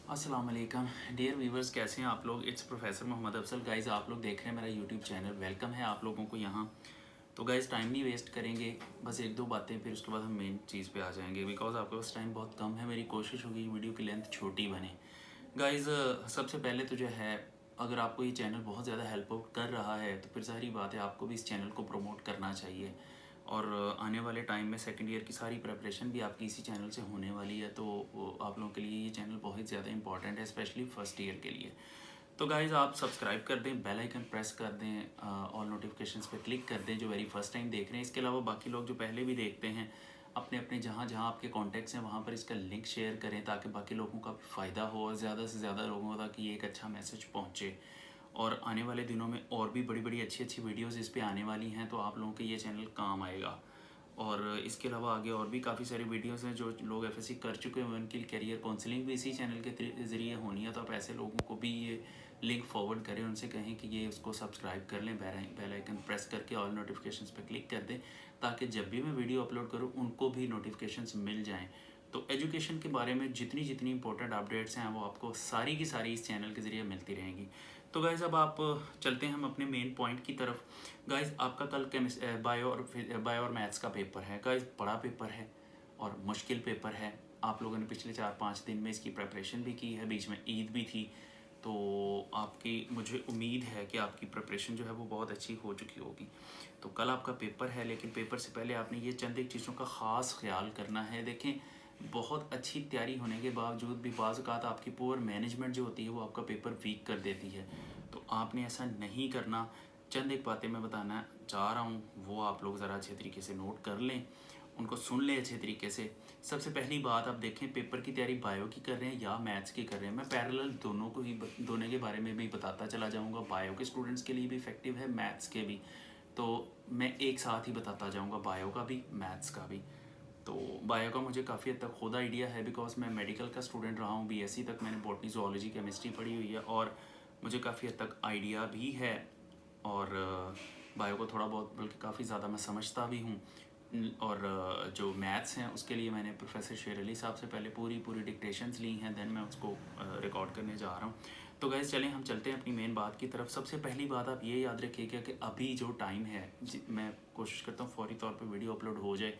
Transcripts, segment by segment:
अस्सलाम वालेकुम dear viewers, कैसे हैं आप लोग। It's professor Mohammad Afsal. Guys, आप लोग देख रहे हैं मेरा यूट्यूब चैनल। वेलकम है आप लोगों को यहाँ। तो गाइज़, टाइम नहीं वेस्ट करेंगे, बस एक दो बातें, फिर उसके बाद हम मेन चीज़ पे आ जाएंगे। बिकॉज आपके पास टाइम बहुत कम है। मेरी कोशिश होगी वीडियो की लेंथ छोटी बने। गाइज़, सबसे पहले तो जो है, अगर आपको ये चैनल बहुत ज़्यादा हेल्प आउट कर रहा है तो फिर सारी बात है, आपको भी इस चैनल को प्रमोट करना चाहिए। और आने वाले टाइम में सेकंड ईयर की सारी प्रिपरेशन भी आपकी इसी चैनल से होने वाली है। तो आप लोगों के लिए ये चैनल बहुत ज़्यादा इंपॉर्टेंट है, स्पेशली फर्स्ट ईयर के लिए। तो गाइज़, आप सब्सक्राइब कर दें, बेल आइकन प्रेस कर दें, ऑल नोटिफिकेशंस पे क्लिक कर दें जो वेरी फर्स्ट टाइम देख रहे हैं। इसके अलावा बाकी लोग जो पहले भी देखते हैं, अपने अपने जहाँ जहाँ आपके कॉन्टैक्ट्स हैं वहाँ पर इसका लिंक शेयर करें, ताकि बाकी लोगों का भी फ़ायदा हो और ज़्यादा से ज़्यादा लोगों तक ये एक अच्छा मैसेज पहुँचे। और आने वाले दिनों में और भी बड़ी बड़ी अच्छी अच्छी वीडियोज़ इस पर आने वाली हैं, तो आप लोगों के ये चैनल काम आएगा। और इसके अलावा आगे और भी काफ़ी सारी वीडियोस हैं जो लोग एफएससी कर चुके हैं, उनकी करियर काउंसलिंग भी इसी चैनल के ज़रिए होनी है। तो आप ऐसे लोगों को भी ये लिंक फॉरवर्ड करें, उनसे कहें कि ये उसको सब्सक्राइब कर लें, बेल आइकन प्रेस करके ऑल नोटिफिकेशंस पे क्लिक कर दें, ताकि जब भी मैं वीडियो अपलोड करूँ उनको भी नोटिफिकेशंस मिल जाएँ। तो एजुकेशन के बारे में जितनी जितनी इंपॉर्टेंट अपडेट्स हैं वो आपको सारी की सारी इस चैनल के ज़रिए मिलती रहेंगी। तो गाइज़, अब आप चलते हैं हम अपने मेन पॉइंट की तरफ। गाइज़, आपका कल बायो और मैथ्स का पेपर है। गाइज़, बड़ा पेपर है और मुश्किल पेपर है। आप लोगों ने पिछले 4-5 दिन में इसकी प्रिपरेशन भी की है, बीच में ईद भी थी। तो आपकी मुझे उम्मीद है कि आपकी प्रिपरेशन जो है वो बहुत अच्छी हो चुकी होगी। तो कल आपका पेपर है, लेकिन पेपर से पहले आपने ये चंद एक चीज़ों का ख़ास ख्याल करना है। देखें, बहुत अच्छी तैयारी होने के बावजूद भी बाज़ औक़ात आपकी पुअर मैनेजमेंट जो होती है वो आपका पेपर वीक कर देती है। तो आपने ऐसा नहीं करना। चंद एक बातें मैं बताना चाह रहा हूँ, वो आप लोग ज़रा अच्छे तरीके से नोट कर लें, उनको सुन लें अच्छे तरीके से। सबसे पहली बात, आप देखें पेपर की तैयारी बायो की कर रहे हैं या मैथ्स की कर रहे हैं। मैं पैरेलल दोनों के बारे में भी बताता चला जाऊँगा। बायो के स्टूडेंट्स के लिए भी इफ़ेक्टिव है, मैथ्स के भी। तो मैं एक साथ ही बताता जाऊँगा, बायो का भी मैथ्स का भी। तो बायो का मुझे काफ़ी हद तक खुद आइडिया है, बिकॉज मैं मेडिकल का स्टूडेंट रहा हूँ। बीएससी तक मैंने बॉटनी, ज़ूलॉजी, केमिस्ट्री पढ़ी हुई है और मुझे काफ़ी हद तक आइडिया भी है। और बायो को थोड़ा बहुत बल्कि काफ़ी ज़्यादा मैं समझता भी हूँ। और जो मैथ्स हैं उसके लिए मैंने प्रोफेसर शेर अली साहब से पहले पूरी डिक्टेशंस ली हैं, देन मैं उसको रिकॉर्ड करने जा रहा हूँ। तो गैस, चलें हम चलते हैं अपनी मेन बात की तरफ। सबसे पहली बात आप ये याद रखिएगा कि अभी जो टाइम है, मैं कोशिश करता हूँ फौरी तौर पे वीडियो अपलोड हो जाए।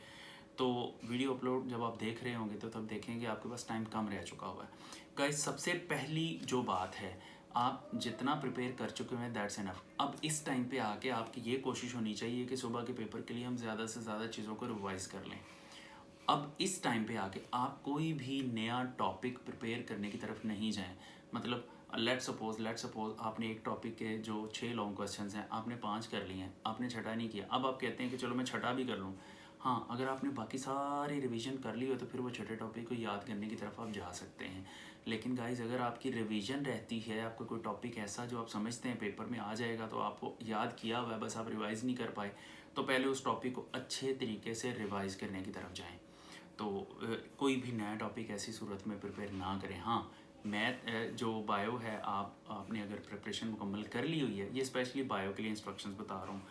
तो वीडियो अपलोड जब आप देख रहे होंगे तो तब देखेंगे आपके पास टाइम कम रह चुका हुआ है। गाइस, सबसे पहली जो बात है, आप जितना प्रिपेयर कर चुके हैं दैट्स इनफ। अब इस टाइम पे आके आपकी ये कोशिश होनी चाहिए कि सुबह के पेपर के लिए हम ज़्यादा से ज़्यादा चीज़ों को रिवाइज कर लें। अब इस टाइम पे आके आप कोई भी नया टॉपिक प्रिपेयर करने की तरफ नहीं जाएं। मतलब लेट सपोज आपने एक टॉपिक के जो 6 लॉन्ग क्वेश्चंस हैं आपने 5 कर लिए हैं, आपने छठा नहीं किया। अब आप कहते हैं कि चलो मैं छठा भी कर लूँ। हाँ, अगर आपने बाकी सारी रिवीजन कर ली हो तो फिर वो छठे टॉपिक को याद करने की तरफ आप जा सकते हैं। लेकिन गाइज, अगर आपकी रिवीजन रहती है, आपका कोई टॉपिक ऐसा जो आप समझते हैं पेपर में आ जाएगा, तो आपको याद किया हुआ है, बस आप रिवाइज़ नहीं कर पाए, तो पहले उस टॉपिक को अच्छे तरीके से रिवाइज़ करने की तरफ जाएँ। तो कोई भी नया टॉपिक ऐसी सूरत में प्रिपेयर ना करें। हाँ, मैथ जो बायो है, आपने अगर प्रिपरेशन मुकम्मल कर ली हुई है, ये स्पेशली बायो के लिए इंस्ट्रक्शंस बता रहा हूँ।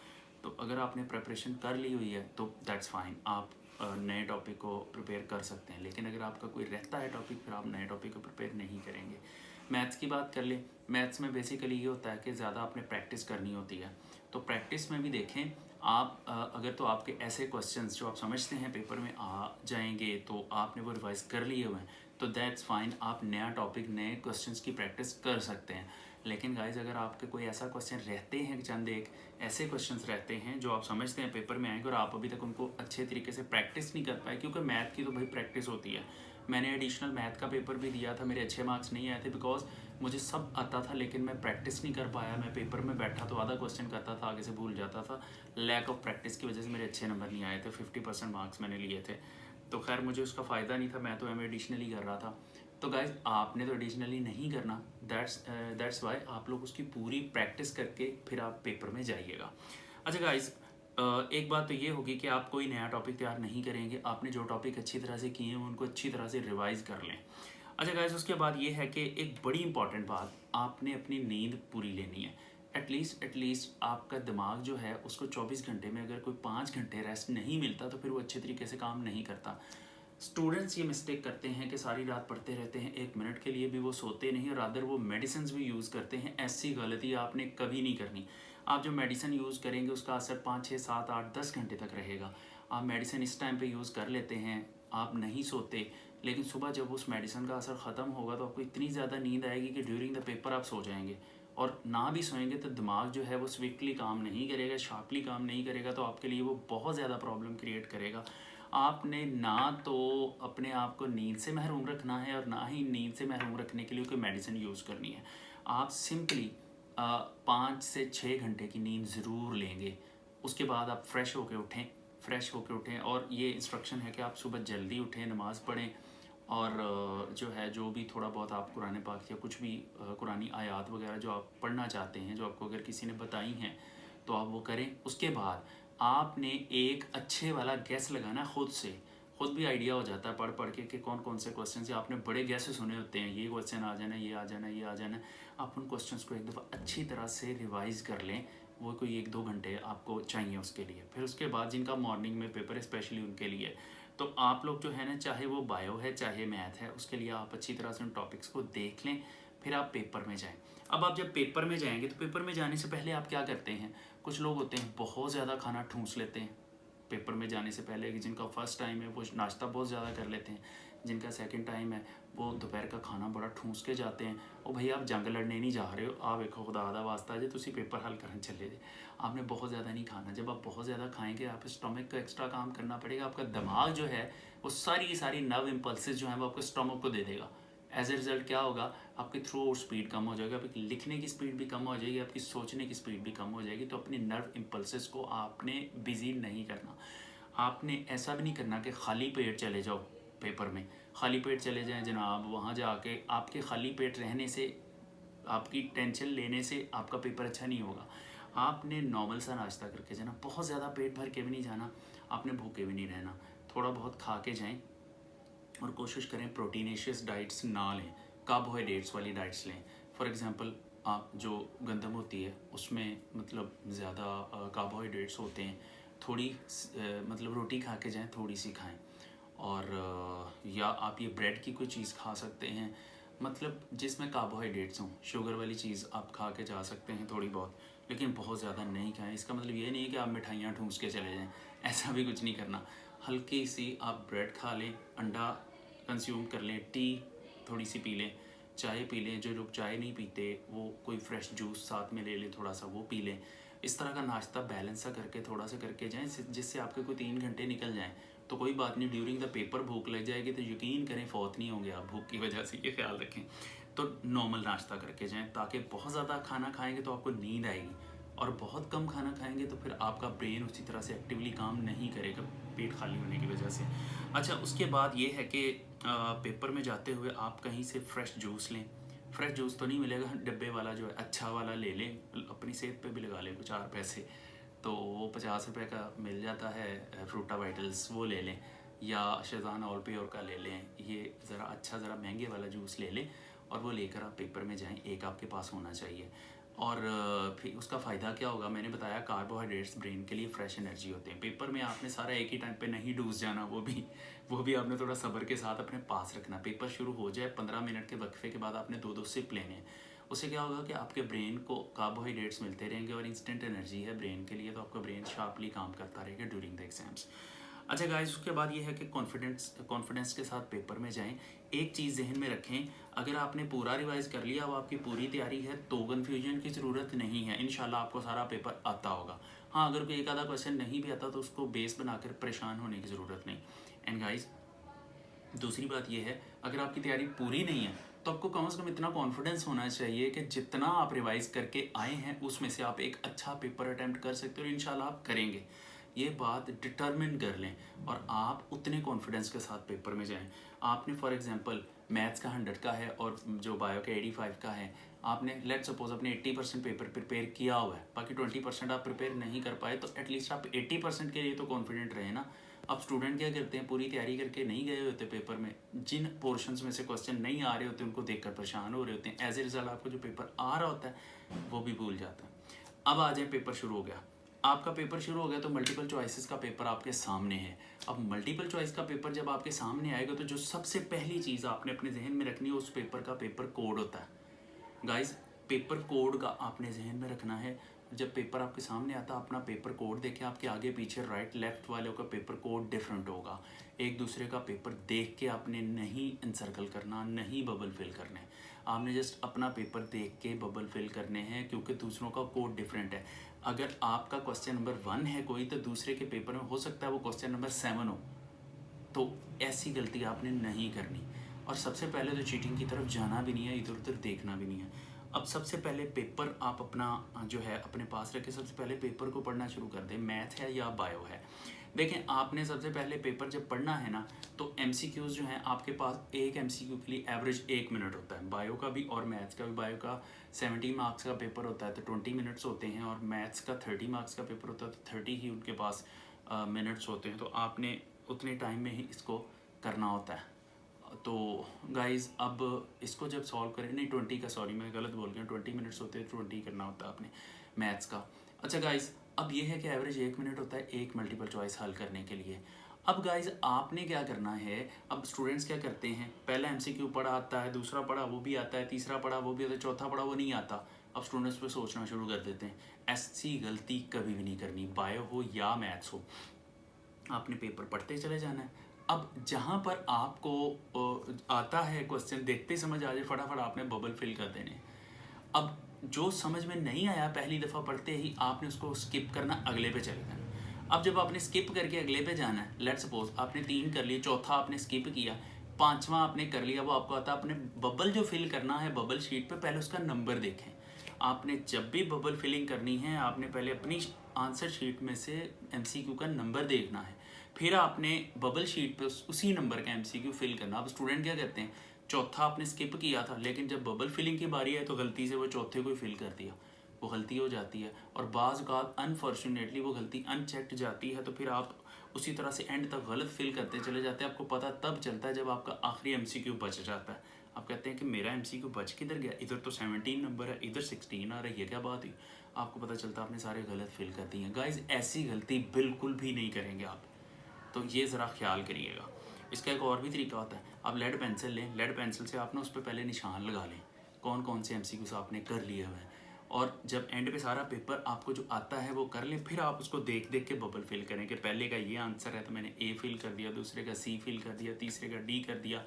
तो अगर आपने प्रिपरेशन कर ली हुई है तो दैट्स फाइन, आप नए टॉपिक को प्रिपेयर कर सकते हैं। लेकिन अगर आपका कोई रहता है टॉपिक, फिर आप नए टॉपिक को प्रिपेयर नहीं करेंगे। मैथ्स की बात कर ले। मैथ्स में बेसिकली ये होता है कि ज़्यादा आपने प्रैक्टिस करनी होती है। तो प्रैक्टिस में भी देखें आप, अगर तो आपके ऐसे क्वेश्चंस जो आप समझते हैं पेपर में आ जाएंगे तो आपने वो रिवाइज कर लिए हुए हैं, तो दैट्स फाइन, आप नया टॉपिक, नए क्वेश्चंस की प्रैक्टिस कर सकते हैं। लेकिन गाइज, अगर आपके कोई ऐसा क्वेश्चन रहते हैं, चंद एक ऐसे क्वेश्चंस रहते हैं जो आप समझते हैं पेपर में आएंगे और आप अभी तक उनको अच्छे तरीके से प्रैक्टिस नहीं कर पाए, क्योंकि मैथ की तो भाई प्रैक्टिस होती है। मैंने एडिशनल मैथ का पेपर भी दिया था, मेरे अच्छे मार्क्स नहीं आए थे बिकॉज मुझे सब आता था, लेकिन मैं प्रैक्टिस नहीं कर पाया। मैं पेपर में बैठा तो आधा क्वेश्चन करता था, आगे से भूल जाता था। लैक ऑफ प्रैक्टिस की वजह से मेरे अच्छे नंबर नहीं आए थे। 50% मार्क्स मैंने लिए थे। तो खैर, मुझे उसका फ़ायदा नहीं था, मैं तो एडिशनली कर रहा था। तो गाइज, आपने तो एडिशनली नहीं करना। दैट्स वाई आप लोग उसकी पूरी प्रैक्टिस करके फिर आप पेपर में जाइएगा। अच्छा गाइज, एक बात तो ये होगी कि आप कोई नया टॉपिक तैयार नहीं करेंगे। आपने जो टॉपिक अच्छी तरह से किए हैं उनको अच्छी तरह से रिवाइज कर लें। अच्छा गाइज, उसके बाद ये है कि एक बड़ी इंपॉर्टेंट बात, आपने अपनी नींद पूरी लेनी है। एटलीस्ट आपका दिमाग जो है उसको 24 घंटे में अगर कोई 5 घंटे रेस्ट नहीं मिलता तो फिर वो अच्छे तरीके से काम नहीं करता। स्टूडेंट्स ये मिस्टेक करते हैं कि सारी रात पढ़ते रहते हैं, 1 मिनट के लिए भी वो सोते नहीं, और रादर वो मेडिसिन भी यूज़ करते हैं। ऐसी गलती आपने कभी नहीं करनी। आप जो मेडिसिन यूज़ करेंगे उसका असर 5, 6, 7, 8, 10 घंटे तक रहेगा। आप मेडिसिन इस टाइम पे यूज़ कर लेते हैं, आप नहीं सोते, लेकिन सुबह जब उस मेडिसिन का असर ख़त्म होगा तो आपको इतनी ज़्यादा नींद आएगी कि ड्यूरिंग द पेपर आप सो जाएंगे। और ना भी सोएंगे तो दिमाग जो है वो स्विफ्टली काम नहीं करेगा, शार्पली काम नहीं करेगा, तो आपके लिए वो बहुत ज़्यादा प्रॉब्लम क्रिएट करेगा। आपने ना तो अपने आप को नींद से महरूम रखना है और ना ही नींद से महरूम रखने के लिए कोई मेडिसिन यूज़ करनी है। आप सिंपली 5 से 6 घंटे की नींद ज़रूर लेंगे। उसके बाद आप फ्रेश होकर उठें और ये इंस्ट्रक्शन है कि आप सुबह जल्दी उठें, नमाज़ पढ़ें, और जो है जो भी थोड़ा बहुत आप कुरान पाक या कुछ भी कुरानी आयात वगैरह जो आप पढ़ना चाहते हैं, जो आपको अगर किसी ने बताई हैं, तो आप वो करें। उसके बाद आपने एक अच्छे वाला गैस लगाना है खुद से। खुद भी आइडिया हो जाता है पढ़ के कि कौन कौन से क्वेश्चन से आपने बड़े गैस सुने होते हैं, ये क्वेश्चन आ जाना, ये आ जाना, ये आ जाना। आप उन क्वेश्चंस को एक दफ़ा अच्छी तरह से रिवाइज़ कर लें। वो कोई 1-2 घंटे आपको चाहिए उसके लिए। फिर उसके बाद जिनका मॉर्निंग में पेपर है स्पेशली उनके लिए, तो आप लोग जो है ना, चाहे वो बायो है चाहे मैथ है, उसके लिए आप अच्छी तरह से उन टॉपिक्स को देख लें, फिर आप पेपर में जाएं। अब आप जब पेपर में जाएंगे तो पेपर में जाने से पहले आप क्या करते हैं, कुछ लोग होते हैं बहुत ज़्यादा खाना ठूंस लेते हैं पेपर में जाने से पहले। कि जिनका फर्स्ट टाइम है वो नाश्ता बहुत ज़्यादा कर लेते हैं, जिनका सेकंड टाइम है वो दोपहर का खाना बड़ा ठूंस के जाते हैं। और भाई आप जंग लड़ने नहीं जा रहे हो, आप देखो खुदा दा वास्ता जे तुसी पेपर हल करने चले जे, आपने बहुत ज़्यादा नहीं खाना। जब आप बहुत ज़्यादा खाएंगे आप स्टमक का एक्स्ट्रा काम करना पड़ेगा। आपका दिमाग जो है वो सारी की सारी नर्व इम्पल्सेस जो हैं वो आपके स्टमक को दे देगा। एज ए रिज़ल्ट क्या होगा, आपकी थ्रू आउट स्पीड कम हो जाएगा, आपकी लिखने की स्पीड भी कम हो जाएगी, आपकी सोचने की स्पीड भी कम हो जाएगी। तो अपनी नर्व इम्पल्सेस को आपने बिजी नहीं करना। आपने ऐसा भी नहीं करना कि खाली पेट चले जाओ पेपर में। खाली पेट चले जाएं जनाब, वहाँ जाके आपके खाली पेट रहने से, आपकी टेंशन लेने से आपका पेपर अच्छा नहीं होगा। आपने नॉर्मल सा नाश्ता करके जाना, बहुत ज़्यादा पेट भर के भी नहीं जाना, आपने भूखे भी नहीं रहना, थोड़ा बहुत खा के जाएं। और कोशिश करें प्रोटीनेशियस डाइट्स ना लें, कार्बोहाइड्रेट्स वाली डाइट्स लें। फॉर एग्ज़ाम्पल आप जो गंदम होती है उसमें मतलब ज़्यादा कार्बोहाइड्रेट्स होते हैं। थोड़ी मतलब रोटी खा के जाएं, थोड़ी सी खाएं। और या आप ये ब्रेड की कोई चीज़ खा सकते हैं, मतलब जिसमें कार्बोहाइड्रेट्स हों। शुगर वाली चीज़ आप खा के जा सकते हैं थोड़ी बहुत, लेकिन बहुत ज़्यादा नहीं खाएं। इसका मतलब ये नहीं है कि आप मिठाइयाँ ठूंस के चले जाएं, ऐसा भी कुछ नहीं करना। हल्की सी आप ब्रेड खा लें, अंडा कंज्यूम कर लें, टी थोड़ी सी पी लें, चाय पी लें। जो लोग चाय नहीं पीते वो कोई फ्रेश जूस साथ में ले लें, थोड़ा सा वो पी लें। इस तरह का नाश्ता बैलेंस सा करके थोड़ा सा करके जाएं, जिससे आपके कोई 3 घंटे निकल जाएं। तो कोई बात नहीं, ड्यूरिंग द पेपर भूख लग जाएगी तो यकीन करें फौत नहीं होंगे आप भूख की वजह से, ये ख्याल रखें। तो नॉर्मल नाश्ता करके जाएं, ताकि बहुत ज़्यादा खाना खाएंगे तो आपको नींद आएगी, और बहुत कम खाना खाएंगे तो फिर आपका ब्रेन उसी तरह से एक्टिवली काम नहीं करेगा पेट खाली होने की वजह से। अच्छा, उसके बाद ये है कि पेपर में जाते हुए आप कहीं से फ्रेश जूस लें। फ्रेश जूस तो नहीं मिलेगा, डब्बे वाला जो है अच्छा वाला ले लें, अपनी सेहत पे भी लगा लें कुछ 4 पैसे। तो वो 50 रुपये का मिल जाता है फ्रूटा वाइटल्स, वो ले लें, या शेज़ान ऑल प्योर का ले लें। ये ज़रा अच्छा ज़रा महंगे वाला जूस ले लें और वो लेकर आप पेपर में जाएं। एक आपके पास होना चाहिए। और फिर उसका फ़ायदा क्या होगा, मैंने बताया कार्बोहाइड्रेट्स ब्रेन के लिए फ्रेश एनर्जी होते हैं। पेपर में आपने सारा एक ही टाइम पे नहीं डूस जाना, वो भी आपने थोड़ा सब्र के साथ अपने पास रखना। पेपर शुरू हो जाए 15 मिनट के वक्फे के बाद आपने 2-2 सिप लेने हैं। उससे क्या होगा कि आपके ब्रेन को कार्बोहाइड्रेट्स मिलते रहेंगे और इंस्टेंट एनर्जी है ब्रेन के लिए, तो आपका ब्रेन शार्पली काम करता रहेगा ड्यूरिंग द एग्जाम्स। अच्छा गाइस, उसके बाद ये है कि कॉन्फिडेंस के साथ पेपर में जाएं। एक चीज़ जहन में रखें, अगर आपने पूरा रिवाइज़ कर लिया, वो आपकी पूरी तैयारी है, तो कन्फ्यूजन की ज़रूरत नहीं है। इंशाल्लाह आपको सारा पेपर आता होगा। हाँ, अगर कोई एक आधा क्वेश्चन नहीं भी आता तो उसको बेस बनाकर परेशान होने की ज़रूरत नहीं। एंड गाइस, दूसरी बात यह है, अगर आपकी तैयारी पूरी नहीं है तो आपको कम से कम इतना कॉन्फिडेंस होना चाहिए कि जितना आप रिवाइज़ करके आए हैं उसमें से आप एक अच्छा पेपर अटैम्प्ट कर सकते हो, और इंशाल्लाह आप करेंगे। ये बात डिटर्मिन कर लें और आप उतने कॉन्फिडेंस के साथ पेपर में जाएं। आपने फॉर एग्जांपल मैथ्स का 100 का है और जो बायो का 85 का है, आपने लेट सपोज अपने 80% पेपर प्रिपेयर किया हुआ है, बाकी 20% आप प्रिपेयर नहीं कर पाए, तो एटलीस्ट आप 80% के लिए तो कॉन्फिडेंट रहे ना। अब स्टूडेंट क्या करते हैं, पूरी तैयारी करके नहीं गए होते पेपर में, जिन पोर्शंस में से क्वेश्चन नहीं आ रहे होते उनको देखकर परेशान हो रहे होते हैं। एज ए रिजल्ट आपको जो पेपर आ रहा होता है वो भी भूल जाता है। अब आ जाए, पेपर शुरू हो गया, आपका पेपर शुरू हो गया तो मल्टीपल चॉइसेस का पेपर आपके सामने है। अब मल्टीपल चॉइस का पेपर जब आपके सामने आएगा तो जो सबसे पहली चीज़ आपने अपने जहन में रखनी है उस पेपर का पेपर कोड होता है। गाइस, पेपर कोड का आपने जहन में रखना है। जब पेपर आपके सामने आता है अपना पेपर कोड देखें, आपके आगे पीछे राइट लेफ्ट वालों का पेपर कोड डिफरेंट होगा। एक दूसरे का पेपर देख के आपने नहीं इनसर्कल करना, नहीं बबल फिल करने। आपने जस्ट अपना पेपर देख के बबल फिल करने हैं क्योंकि दूसरों का कोड डिफरेंट है। अगर आपका क्वेश्चन नंबर 1 है कोई, तो दूसरे के पेपर में हो सकता है वो क्वेश्चन नंबर 7 हो। तो ऐसी गलती आपने नहीं करनी। और सबसे पहले तो चीटिंग की तरफ जाना भी नहीं है, इधर उधर देखना भी नहीं है। अब सबसे पहले पेपर आप अपना जो है अपने पास रख के सबसे पहले पेपर को पढ़ना शुरू कर दें। मैथ है या बायो है, देखें आपने सबसे पहले पेपर जब पढ़ना है ना तो एमसीक्यूज़ जो हैं आपके पास, एक एमसीक्यू के लिए एवरेज 1 मिनट होता है। बायो का भी और मैथ्स का भी। बायो का 70 मार्क्स का पेपर होता है तो 20 मिनट्स होते हैं, और मैथ्स का 30 मार्क्स का पेपर होता है तो 30 ही उनके पास मिनट्स होते हैं। तो आपने उतने टाइम में ही इसको करना होता है। तो गाइज़ अब इसको जब सॉल्व करें, नहीं 20 का, सॉरी मैं गलत बोल गया, 20 मिनट्स होते हैं, 20 करना होता है आपने मैथ्स का। अच्छा गाइज़, अब ये है कि एवरेज 1 मिनट होता है एक मल्टीपल चॉइस हल करने के लिए। अब गाइज़ आपने क्या करना है, अब स्टूडेंट्स क्या करते हैं, पहला एमसीक्यू पढ़ा आता है, दूसरा पढ़ा वो भी आता है, तीसरा पढ़ा वो भी आता है, चौथा पढ़ा वो नहीं आता। अब स्टूडेंट्स पे सोचना शुरू कर देते हैं। ऐसी गलती कभी भी नहीं करनी, बायो हो या मैथ्स हो। आपने पेपर पढ़ते चले जाना है। अब जहाँ पर आपको आता है क्वेश्चन, देखते ही समझ आ जाए, फटाफट आपने बबल फिल कर देने। अब जो समझ में नहीं आया पहली दफ़ा पढ़ते ही, आपने उसको स्किप करना, अगले पे चले जाना। अब जब आपने स्किप करके अगले पे जाना है, लेट्स सपोज आपने 3 कर लिए, चौथा आपने स्किप किया, 5वां आपने कर लिया, वो आपको आता है। आपने बबल जो फिल करना है बबल शीट पे, पहले उसका नंबर देखें। आपने जब भी बबल फिलिंग करनी है आपने पहले अपनी आंसर शीट में से एमसीक्यू का नंबर देखना है, फिर आपने बबल शीट पे उसी नंबर का एमसीक्यू फिल करना। अब स्टूडेंट क्या करते हैं, चौथा आपने स्किप किया था, लेकिन जब बबल फिलिंग की बारी है तो गलती से वो चौथे को ही फिल कर दिया, वो गलती हो जाती है। और बाज़ औक़ात अनफॉर्चुनेटली वो गलती अनचेक्ड जाती है, तो फिर आप उसी तरह से एंड तक गलत फिल करते चले जाते हैं। आपको पता तब चलता है जब आपका आखिरी एमसीक्यू बच जाता है। आप कहते हैं कि मेरा एमसीक्यू बच किधर गया, इधर तो 17 नंबर है, इधर 16 आ रही है, क्या बात हुई। आपको पता चलता आपने सारे गलत फिल कर दिए हैं। गाइज़ ऐसी गलती बिल्कुल भी नहीं करेंगे आप, तो ये ज़रा ख्याल करिएगा। इसका एक और भी तरीका होता है, आप लेड पेंसिल लें, लेड पेंसिल से आप ना उस पर पहले निशान लगा लें कौन कौन से एमसीक्यूज़ आपने कर लिए हुए हैं, और जब एंड पे सारा पेपर आपको जो आता है वो कर लें, फिर आप उसको देख देख के बबल फिल करें कि पहले का ये आंसर है तो मैंने ए फिल कर दिया, दूसरे का सी फिल कर दिया, तीसरे का डी कर दिया,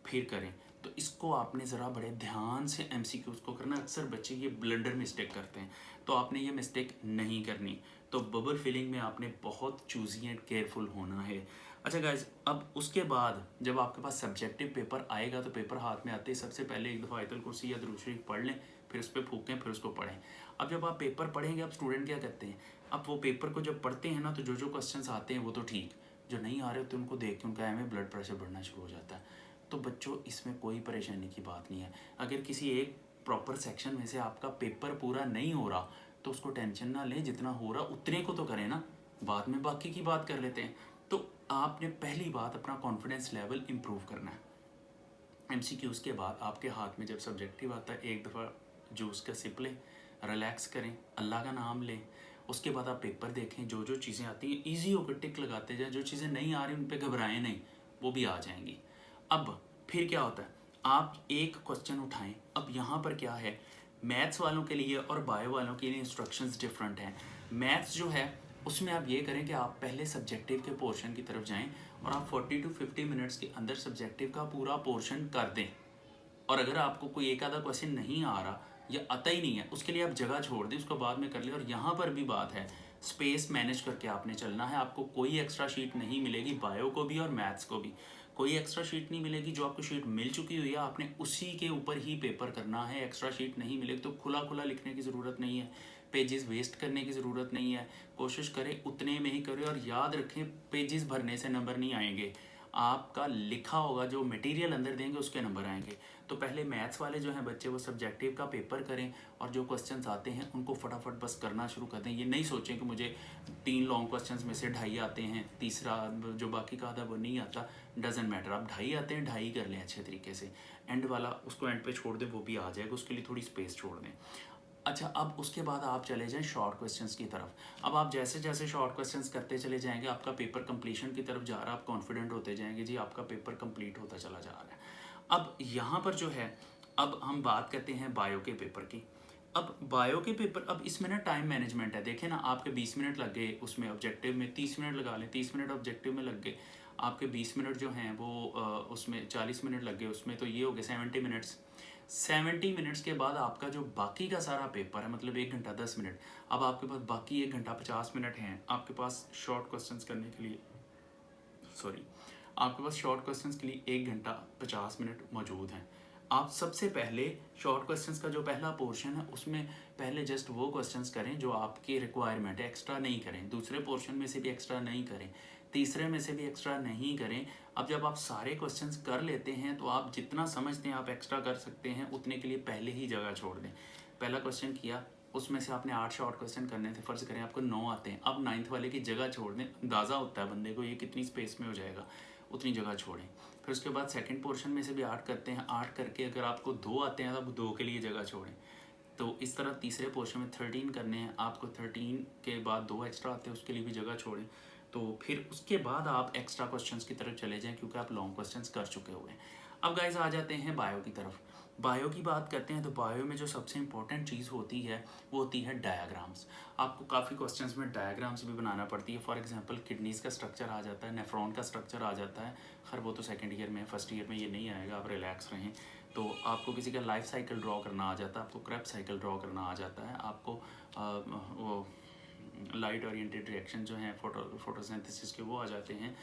फिर करें। तो इसको आपने ज़रा बड़े ध्यान से एमसीक्यूज़ को करना। अक्सर बच्चे ये ब्लंडर मिस्टेक करते हैं, तो आपने ये मिस्टेक नहीं करनी। तो बबल फिलिंग में आपने बहुत चूज़ी एंड केयरफुल होना है। अच्छा गाइज, अब उसके बाद जब आपके पास सब्जेक्टिव पेपर आएगा तो पेपर हाथ में आते ही सबसे पहले एक दफ़ा आयतुल कुर्सी या दुरूद शरीफ पढ़ लें, फिर उस पर फूकें, फिर उसको पढ़ें। अब जब आप पेपर पढ़ेंगे, अब स्टूडेंट क्या करते हैं, अब वो पेपर को जब पढ़ते हैं ना तो जो जो क्वेश्चंस आते हैं वो तो ठीक, जो नहीं आ रहे होते उनको देख के उनका एम ब्लड प्रेशर बढ़ना शुरू हो जाता है। तो बच्चों इसमें कोई परेशानी की बात नहीं है। अगर किसी एक प्रॉपर सेक्शन में से आपका पेपर पूरा नहीं हो रहा तो उसको टेंशन ना लें, जितना हो रहा उतने को तो करें ना, बाद में बाकी की बात कर लेते हैं। तो आपने पहली बात अपना कॉन्फिडेंस लेवल इम्प्रूव करना है। एमसीक्यूज़ के बाद आपके हाथ में जब सब्जेक्टिव आता है, एक दफ़ा जूस का सिप लें, रिलैक्स करें, अल्लाह का नाम लें। उसके बाद आप पेपर देखें, जो जो चीज़ें आती हैं ईजी होकर टिक लगाते जाएं, जो चीज़ें नहीं आ रही उन पर घबराएं नहीं, वो भी आ जाएंगी। अब फिर क्या होता है, आप एक क्वेश्चन उठाएं। अब यहाँ पर क्या है, मैथ्स वालों के लिए और बायो वालों के लिए इंस्ट्रक्शंस डिफरेंट हैं। मैथ्स जो है उसमें आप ये करें कि आप पहले सब्जेक्टिव के पोर्शन की तरफ जाएं और आप 40 to 50 मिनट्स के अंदर सब्जेक्टिव का पूरा पोर्शन कर दें। और अगर आपको कोई एक आधा क्वेश्चन नहीं आ रहा या आता ही नहीं है, उसके लिए आप जगह छोड़ दें, उसको बाद में कर लें। और यहाँ पर भी बात है, स्पेस मैनेज करके आपने चलना है। आपको कोई एक्स्ट्रा शीट नहीं मिलेगी, बायो को भी और मैथ्स को भी कोई एक्स्ट्रा शीट नहीं मिलेगी। जो आपको शीट मिल चुकी हुई है आपने उसी के ऊपर ही पेपर करना है, एक्स्ट्रा शीट नहीं मिलेगी। तो खुला खुला लिखने की ज़रूरत नहीं है, पेजेस वेस्ट करने की ज़रूरत नहीं है। कोशिश करें उतने में ही करें, और याद रखें पेजेस भरने से नंबर नहीं आएंगे, आपका लिखा होगा जो मटेरियल अंदर देंगे उसके नंबर आएंगे। तो पहले मैथ्स वाले जो हैं बच्चे वो सब्जेक्टिव का पेपर करें, और जो क्वेश्चंस आते हैं उनको फटाफट बस करना शुरू कर दें। ये नहीं सोचें कि मुझे 3 लॉन्ग क्वेश्चंस में से 2.5 आते हैं, तीसरा जो बाकी का आधा वो नहीं आता, डजेंट मैटर। आप 2.5 आते हैं 2.5 कर लें अच्छे तरीके से, एंड वाला उसको एंड पे छोड़ दें, वो भी आ जाएगा, उसके लिए थोड़ी स्पेस छोड़ दें। अच्छा, अब उसके बाद आप चले जाएं शॉर्ट क्वेश्चंस की तरफ। अब आप जैसे जैसे शॉर्ट क्वेश्चंस करते चले जाएंगे आपका पेपर कंप्लीशन की तरफ जा रहा है, आप कॉन्फिडेंट होते जाएंगे जी आपका पेपर कंप्लीट होता चला जा रहा है। अब यहाँ पर जो है, अब हम बात करते हैं बायो के पेपर की। अब बायो के पेपर, अब इसमें ना टाइम मैनेजमेंट है। देखें ना, आपके 20 मिनट लग गए उसमें, ऑब्जेक्टिव में 30 मिनट लगा लें, 30 मिनट ऑब्जेक्टिव में लग गए, आपके 20 मिनट जो हैं वो उसमें 40 मिनट लग गए उसमें, तो ये हो गए 70 मिनट्स। 70 मिनट्स के बाद आपका जो बाकी का सारा पेपर है, मतलब 1 घंटा 10 मिनट, अब आपके पास बाकी 1 घंटा 50 मिनट हैं आपके पास शॉर्ट क्वेश्चंस करने के लिए। सॉरी, आपके पास शॉर्ट क्वेश्चंस के लिए 1 घंटा 50 मिनट मौजूद हैं। आप सबसे पहले शॉर्ट क्वेश्चंस का जो पहला पोर्शन है उसमें पहले जस्ट वो क्वेश्चंस करें जो आपकी रिक्वायरमेंट है, एक्स्ट्रा नहीं करें। दूसरे पोर्शन में से भी एक्स्ट्रा नहीं करें, तीसरे में से भी एक्स्ट्रा नहीं करें। अब जब आप सारे क्वेश्चंस कर लेते हैं तो आप जितना समझते हैं आप एक्स्ट्रा कर सकते हैं, उतने के लिए पहले ही जगह छोड़ दें। पहला क्वेश्चन किया, उसमें से आपने 8 शॉर्ट क्वेश्चन करने थे, फ़र्ज़ करें आपको 9 आते हैं, अब 9th वाले की जगह छोड़ दें। अंदाज़ा होता है बंदे को ये कितनी स्पेस में हो जाएगा, उतनी जगह छोड़ें। फिर उसके बाद सेकंड पोर्शन में से भी 8 करते हैं, 8 करके अगर आपको 2 आते हैं तब 2 के लिए जगह छोड़ें। तो इस तरह तीसरे पोर्शन में 13 करने हैं, आपको 13 के बाद 2 एक्स्ट्रा आते हैं, उसके लिए भी जगह छोड़ें। तो फिर उसके बाद आप एक्स्ट्रा क्वेश्चंस की तरफ चले जाएं क्योंकि आप लॉन्ग क्वेश्चंस कर चुके हुए हैं। अब गाइस आ जाते हैं बायो की तरफ। बायो की बात करते हैं तो बायो में जो सबसे इंपॉर्टेंट चीज़ होती है वो होती है डायग्राम्स। आपको काफ़ी क्वेश्चंस में डायग्राम्स भी बनाना पड़ती है। फॉर एग्जांपल किडनीज़ का स्ट्रक्चर आ जाता है, नेफ्रॉन का स्ट्रक्चर आ जाता है। खैर वो तो सेकंड ईयर में, फर्स्ट ईयर में ये नहीं आएगा, आप रिलैक्स रहें। तो आपको किसी का लाइफ साइकिल ड्रॉ करना आ जाता है, आपको क्रेब साइकिल ड्रॉ करना आ जाता है, आपको वो लाइट ओरिएंटेड रिएक्शन जो हैं फोटोसिंथेसिस के वो आ जाते हैं।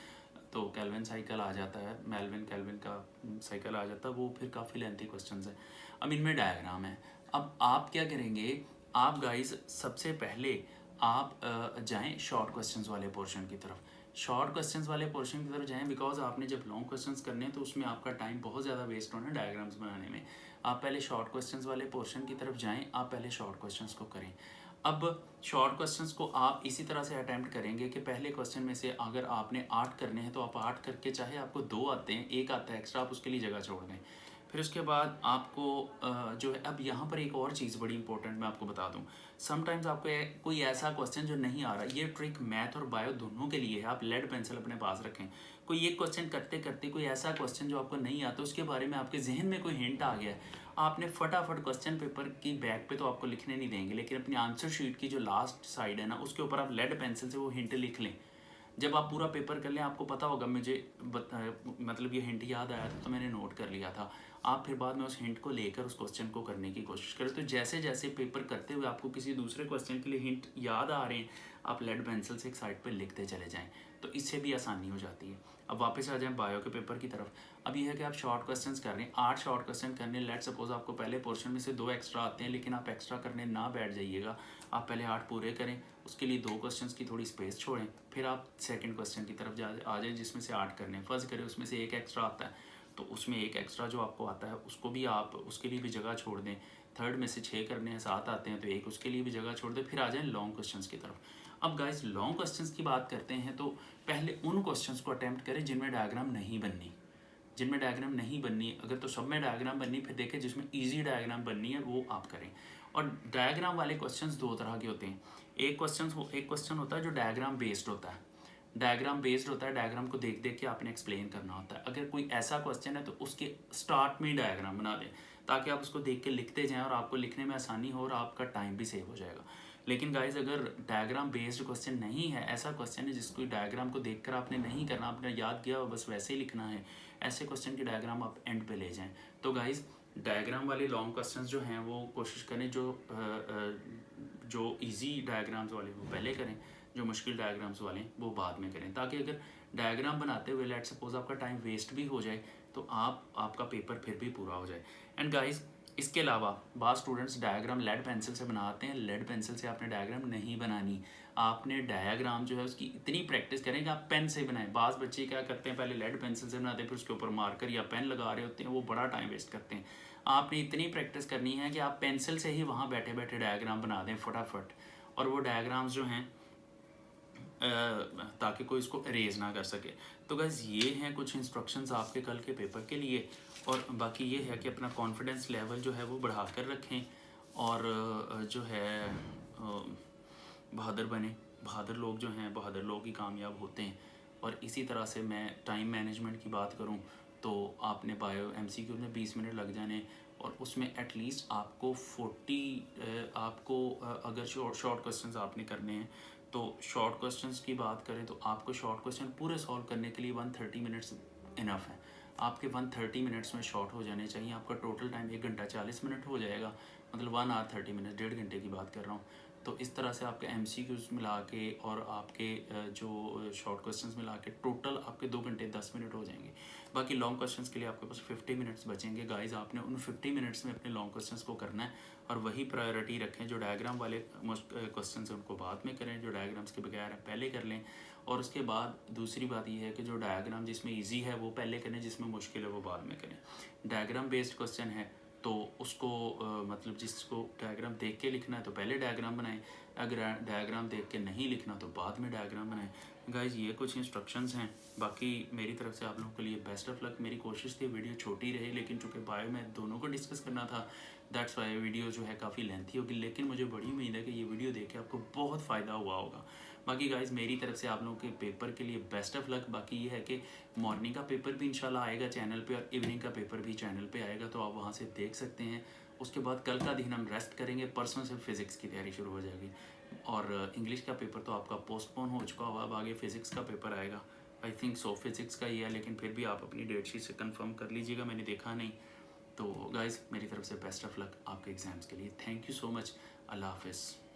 तो कैल्विन साइकिल आ जाता है, मेल्विन कैल्विन का साइकिल आ जाता है, वो फिर काफ़ी लेंथी क्वेश्चंस है। अब इनमें डायग्राम है। अब आप क्या करेंगे, आप गाइस सबसे पहले आप जाएं शॉर्ट क्वेश्चंस वाले पोर्शन की तरफ। शॉर्ट क्वेश्चंस वाले पोर्शन की तरफ जाएं बिकॉज आपने जब लॉन्ग क्वेश्चंस करने हैं तो उसमें आपका टाइम बहुत ज़्यादा वेस्ट होना है डायग्राम्स बनाने में। आप पहले शॉर्ट क्वेश्चंस वाले पोर्शन की तरफ जाएं, आप पहले शॉर्ट क्वेश्चंस को करें। अब शॉर्ट क्वेश्चंस को आप इसी तरह से अटैम्प्ट करेंगे कि पहले क्वेश्चन में से अगर आपने 8 करने हैं तो आप 8 करके, चाहे आपको 2 आते हैं, 1 आता है एक्स्ट्रा, आप उसके लिए जगह छोड़ दें। फिर उसके बाद आपको जो है, अब यहाँ पर एक और चीज़ बड़ी इंपॉर्टेंट मैं आपको बता दूँ। समटाइम्स आपको कोई ऐसा क्वेश्चन जो नहीं आ रहा, ये ट्रिक मैथ और बायो दोनों के लिए है, आप लेड पेंसिल अपने पास रखें। कोई एक क्वेश्चन करते करते कोई ऐसा क्वेश्चन जो आपको नहीं आता, उसके बारे में आपके जहन में कोई हिंट आ गया है, आपने फटाफट क्वेश्चन पेपर की बैक पे तो आपको लिखने नहीं देंगे, लेकिन अपनी आंसर शीट की जो लास्ट साइड है ना, उसके ऊपर आप लेड पेंसिल से वो हिंट लिख लें। जब आप पूरा पेपर कर लें आपको पता होगा मुझे मतलब ये हिंट याद आया था तो मैंने नोट कर लिया था। आप फिर बाद में उस हिंट को लेकर उस क्वेश्चन को करने की कोशिश करें। तो जैसे जैसे पेपर करते हुए आपको किसी दूसरे क्वेश्चन के लिए हिंट याद आ रहे हैं, आप लेड पेंसिल से एक साइड पर लिखते चले जाएँ, तो इससे भी आसानी हो जाती है। अब वापस आ जाएं बायो के पेपर की तरफ। अब ये है कि आप शॉर्ट क्वेश्चंस कर रहे हैं, 8 शॉर्ट क्वेश्चन करने, लेट सपोज आपको पहले पोर्शन में से 2 एक्स्ट्रा आते हैं, लेकिन आप एक्स्ट्रा करने ना बैठ जाइएगा, आप पहले 8 पूरे करें, उसके लिए 2 क्वेश्चंस की थोड़ी स्पेस छोड़ें, फिर आप सेकंड क्वेश्चन की तरफ आ जाएं जिसमें से 8 करने हैं। फर्ज करें उसमें से 1 एक्स्ट्रा आता है, तो उसमें 1 एक्स्ट्रा जो आपको आता है उसको भी आप, उसके लिए भी जगह छोड़ दें। थर्ड में से 6 करने हैं, 7 आते हैं तो 1 उसके लिए भी जगह छोड़ दें। फिर आ जाएँ लॉन्ग क्वेश्चंस की तरफ। अब गाइस लॉन्ग क्वेश्चंस की बात करते हैं तो पहले उन क्वेश्चंस को अटैम्प्ट करें जिनमें डायग्राम नहीं बननी। जिनमें डायग्राम नहीं बननी, अगर तो सब में डायग्राम बननी, फिर देखें जिसमें इजी डायग्राम बननी है वो आप करें। और डायग्राम वाले क्वेश्चंस 2 तरह के होते हैं। एक क्वेश्चन होता है जो डायग्राम बेस्ड होता है। डायग्राम बेस्ड होता है, डायग्राम को देख देख के आपने एक्सप्लेन करना होता है। अगर कोई ऐसा क्वेश्चन है तो उसके स्टार्ट में ही डायग्राम बना दें ताकि आप उसको देख के लिखते जाएं और आपको लिखने में आसानी हो और आपका टाइम भी सेव हो जाएगा। लेकिन गाइज अगर डायग्राम बेस्ड क्वेश्चन नहीं है, ऐसा क्वेश्चन है जिसको डायग्राम को देखकर आपने नहीं करना, आपने याद किया बस वैसे ही लिखना है, ऐसे क्वेश्चन की डायग्राम आप एंड पे ले जाएं। तो गाइज डायग्राम वाले लॉन्ग क्वेश्चंस जो हैं वो कोशिश करें जो इजी डायग्राम्स वाले वो पहले करें, जो मुश्किल डायग्राम्स वाले वो बाद में करें, ताकि अगर डायग्राम बनाते हुए लेट सपोज आपका टाइम वेस्ट भी हो जाए तो आपका पेपर फिर भी पूरा हो जाए। एंड गाइज इसके अलावा बाद स्टूडेंट्स डायग्राम लेड पेंसिल से बनाते हैं। लेड पेंसिल से आपने डायग्राम नहीं बनानी, आपने डायग्राम जो है उसकी इतनी प्रैक्टिस करें कि आप पेन से बनाएं। बाज़ बच्चे क्या करते हैं, पहले लेड पेंसिल से बनाते हैं, फिर उसके ऊपर मार्कर या पेन लगा रहे होते हैं, वो बड़ा टाइम वेस्ट करते हैं। आपने इतनी प्रैक्टिस करनी है कि आप पेंसिल से ही वहाँ बैठे बैठे डायग्राम बना दें फटाफट, और वो डायग्राम्स जो हैं ताकि कोई इसको अरेज ना कर सके। तो गैस ये हैं कुछ इंस्ट्रक्शंस आपके कल के पेपर के लिए, और बाकी ये है कि अपना कॉन्फिडेंस लेवल जो है वो बढ़ा कर रखें और जो है बहादुर बने। बहादुर लोग जो हैं, बहादुर लोग ही कामयाब होते हैं। और इसी तरह से मैं टाइम मैनेजमेंट की बात करूं तो आपने बायो एमसीक्यू में 20 मिनट लग जाने, और उसमें एटलीस्ट आपको 40 आपको अगर शॉर्ट क्वेश्चंस आपने करने हैं तो शॉर्ट क्वेश्चंस की बात करें तो आपको शॉर्ट क्वेश्चन पूरे सॉल्व करने के लिए 130 मिनट्स इनफ है। आपके 130 मिनट्स में शॉर्ट हो जाने चाहिए। आपका टोटल टाइम 1 घंटा 40 मिनट हो जाएगा, मतलब 1 आवर 30 मिनट, 1.5 घंटे की बात कर रहा हूँ। तो इस तरह से आपके एमसीक्यूज़ मिला के और आपके जो शॉर्ट क्वेश्चंस मिला के टोटल आपके 2 घंटे 10 मिनट हो जाएंगे। बाकी लॉन्ग क्वेश्चंस के लिए आपके पास 50 मिनट्स बचेंगे। गाइस आपने उन 50 मिनट्स में अपने लॉन्ग क्वेश्चंस को करना है, और वही प्रायोरिटी रखें। जो डायग्राम वाले क्वेश्चन हैं उनको बाद में करें, जो डायग्राम्स के बगैर हैं पहले कर लें। और उसके बाद दूसरी बात ये है कि जो डायग्राम जिसमें ईजी है वो पहले करें, जिसमें मुश्किल है वो बाद में करें। डायग्राम बेस्ड क्वेश्चन है तो उसको मतलब जिसको डायग्राम देख के लिखना है तो पहले डायग्राम बनाएं, अगर डायग्राम देख के नहीं लिखना तो बाद में डायग्राम बनाएं। गाइज ये कुछ इंस्ट्रक्शंस हैं। बाकी मेरी तरफ से आप लोगों के लिए बेस्ट ऑफ लक। मेरी कोशिश थी वीडियो छोटी रहे, लेकिन चूँकि बायो में दोनों को डिस्कस करना था, दैट्स वाई वीडियो जो है काफ़ी लेंथी होगी। लेकिन मुझे बड़ी उम्मीद है कि ये वीडियो देख के आपको बहुत फ़ायदा हुआ होगा। बाकी गाइज मेरी तरफ से आप लोगों के पेपर के लिए बेस्ट ऑफ लक। बाकी ये है कि मॉर्निंग का पेपर भी इंशाल्लाह आएगा चैनल पे, और इवनिंग का पेपर भी चैनल पे आएगा, तो आप वहाँ से देख सकते हैं। उसके बाद कल का दिन हम रेस्ट करेंगे, परसों से फ़िज़िक्स की तैयारी शुरू हो जाएगी। और इंग्लिश का पेपर तो आपका पोस्टपोन हो चुका होगा, अब आगे फ़िज़िक्स का पेपर आएगा। आई थिंक सो फिज़िक्स का ही है, लेकिन फिर भी आप अपनी डेट शीट से कंफर्म कर लीजिएगा, मैंने देखा नहीं। तो गाइज़ मेरी तरफ से बेस्ट ऑफ लक आपके एग्ज़ाम्स के लिए। Thank you so much. अल्लाह हाफ़िज़।